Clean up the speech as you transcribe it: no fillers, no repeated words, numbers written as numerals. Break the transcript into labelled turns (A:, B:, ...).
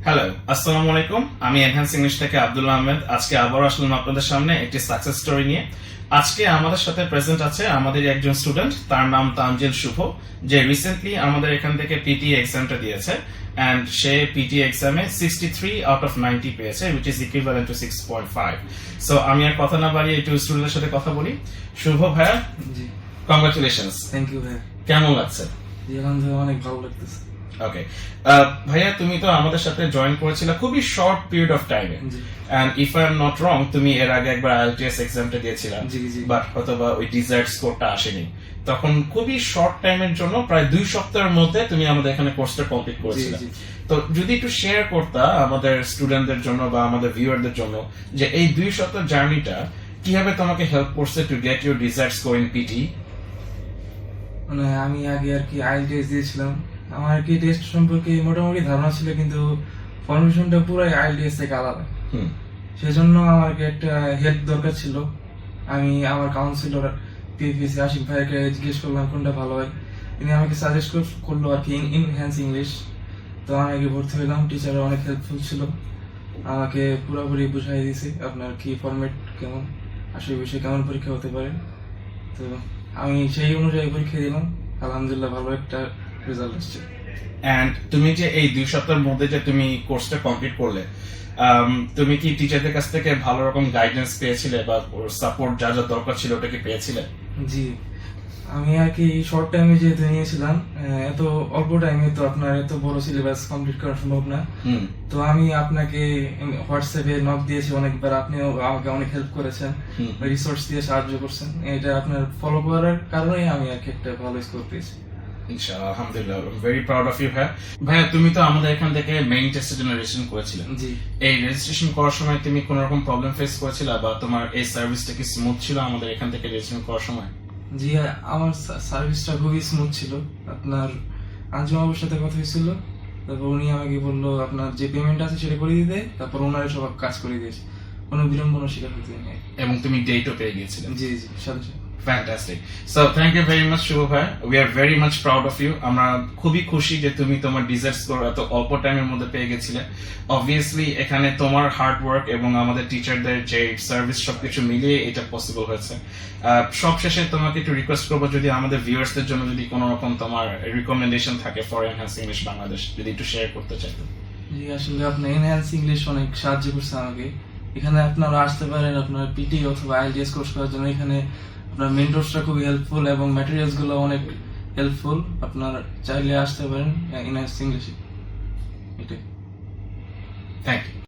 A: Hello, আসসালামু আলাইকুম। আমি এনহ্যান্স ইংলিশ থেকে আব্দুল্লাহ আহমেদ। আজকে আবার আসলাম আপনাদের সামনে একটি সাকসেস স্টোরি নিয়ে। আজকে আমাদের সাথে প্রেজেন্ট আছে আমাদের একজন স্টুডেন্ট, তার নাম তানজিল শুভ, যে রিসেন্টলি আমাদের এখান থেকে পিটি এক্সামটা দিয়েছে এন্ড সে পিটি এক্সামে 63 আউট অফ 90 পেয়েছে, which is equivalent to 6.5. So আমি আর কথা না বাড়িয়ে একটু স্টুডেন্টের সাথে কথা বলি। শুভ ভাইয়া,
B: জি,
A: কংগ্রাচুলেশনস।
B: থ্যাংক ইউ ভাইয়া।
A: কেমন লাগছে?
B: জি, আলহামদুলিল্লাহ অনেক ভালো লাগতেছে।
A: ওকে ভাইয়া, তুমি তো আমাদের সাথে জয়েন করেছিলে খুবই শর্ট পিরিয়ড অফ টাইমে,
B: জি।
A: And if I'm not wrong তুমি এর আগে একবার আইএলটিএস এক্সামটা দিয়েছিলা,
B: জি, জি।
A: বাট হয়তোবা ওই ডিজার্ট স্কোরটা আসেনি। তখন খুবই শর্ট টাইমের জন্য প্রায় 2 সপ্তাহের মধ্যে তুমি আমাদের এখানে কোর্সটা কমপ্লিট করেছিলে।
B: জি।
A: তো যদি একটু শেয়ার করতা আমাদের স্টুডেন্টদের জন্য বা আমাদের ভিউয়ারদের জন্য যে এই 2 সপ্তাহের জার্নিটা কিভাবে তোমাকে হেল্প করছে to get your desired score in PT.
B: মানে আমি আগে আর কি আইএলটিএস দিয়েছিলাম, আমার আর কি টেস্ট সম্পর্কে মোটামুটি ধারণা ছিল, কিন্তু ফরমেশনটা পুরাই আইএলটিএস থেকে আলাদা। সেজন্য আমার কি একটা হেল্প দরকার ছিল। আমি আমার কাউন্সিলর পিএফএসি আশিক ভাইকে জিজ্ঞেস করলাম কোনটা ভালো হয়। তিনি আমাকে সাজেস্ট করলো আর কি এনহ্যান্স ইংলিশ। তো আমি আগে ভর্তি হলাম, টিচাররা অনেক হেল্পফুল ছিল, আমাকে পুরোপুরি বুঝাই দিয়েছে আপনার কি ফরম্যাট কেমন, আসলে বিষয়ে কেমন পরীক্ষা হতে পারে। তো আমি সেই অনুযায়ী পরীক্ষা দিলাম, আলহামদুলিল্লাহ ভালো একটা রেজাল্ট আসছে।
A: এন্ড তুমি যে এই 2 সপ্তাহের মধ্যে যে তুমি কোর্সটা কমপ্লিট করলে, তুমি কি টিচারদের কাছ থেকে ভালো রকম গাইডেন্স পেয়েছিলে বা সাপোর্ট যা যা দরকার ছিল ওটা কি পেয়েছিলে?
B: জি, আমি আর কি শর্ট টাইমে যেহেতু নিয়েছিলাম, এত অল্প টাইমে তো আপনার এত বড় সিলেবাস কমপ্লিট করা সম্ভব না। তো আমি আপনাকে হোয়াটসঅ্যাপে নক দিয়েছি অনেকবার, আপনিও আমাকে অনেক হেল্প করেছেন, রিসোর্স দিয়ে সাহায্য করছেন। এটা আপনার ফলো করার কারণে আমি আর কি একটা ভালো স্কোর পেয়েছি।
A: ইনশাআল্লাহ, আলহামদুলিল্লাহ, ভেরি প্রাউড অফ ইউ ভাইয়া। ভাইয়া, তুমি তো আমাদের এখান থেকে মেইন টেস্টের জন্য রেজিস্ট্রেশন করেছিলে।
B: জি।
A: এই রেজিস্ট্রেশন করার সময় তুমি কোন রকম প্রবলেম ফেস করেছিলে বা তোমার এই সার্ভিসটা কি স্মুথ ছিল আমাদের এখান থেকে রেজিস্ট্রেশন করার সময়?
B: জি, আমার সার্ভিসটা খুবই স্মুথ ছিল। আপনার আঞ্জুম বাবুর সাথে কথা হয়েছিল, তারপর উনি আমাকে বললো আপনার যে পেমেন্ট আছে সেটা করে দিতে, তারপর ওনারা সব কাজ করে দিয়েছে, কোনো বিড়ম্বনার শিকার হতে নেই।
A: এবং তুমি ডেটও পেয়ে গিয়েছিলে।
B: জি জি, সাথে সাথে।
A: Fantastic. So thank you very much, Shubha bhai. We are very much proud of you. আমরা খুবই খুশি যে তুমি তোমার ডিজার্ট স্কোর এত অল্প টাইমের মধ্যে পেয়ে গেছিলে। Obviously এখানে তোমার হার্ড ওয়ার্ক এবং আমাদের টিচারদের যে সার্ভিস সবকিছু মিলিয়ে এটা পসিবল হয়েছে। সবশেষে তোমাকে একটু রিকোয়েস্ট করবো, যদি আমাদের ভিউয়ার্সদের জন্য যদি কোনো রকম তোমার রিকমেন্ডেশন থাকে ফর এনহ্যান্স ইংলিশ বাংলাদেশ, যদি একটু শেয়ার করতে চাইতো।
B: জি, আসলে আপনার এনহ্যান্স ইংলিশ অনেক সাহায্য করছে আমাকে। এখানে আপনারা আসতে পারেন আপনার পিটি অথবা আইএলটিএস কোর্স করার জন্য। এখানে আপনার মেন্টরসটা খুবই হেল্পফুল এবং ম্যাটেরিয়ালস গুলো অনেক হেল্পফুল। আপনার চাইলে আসতে পারেন এনহ্যান্স ইংলিশে। এটাই।
A: Thank you.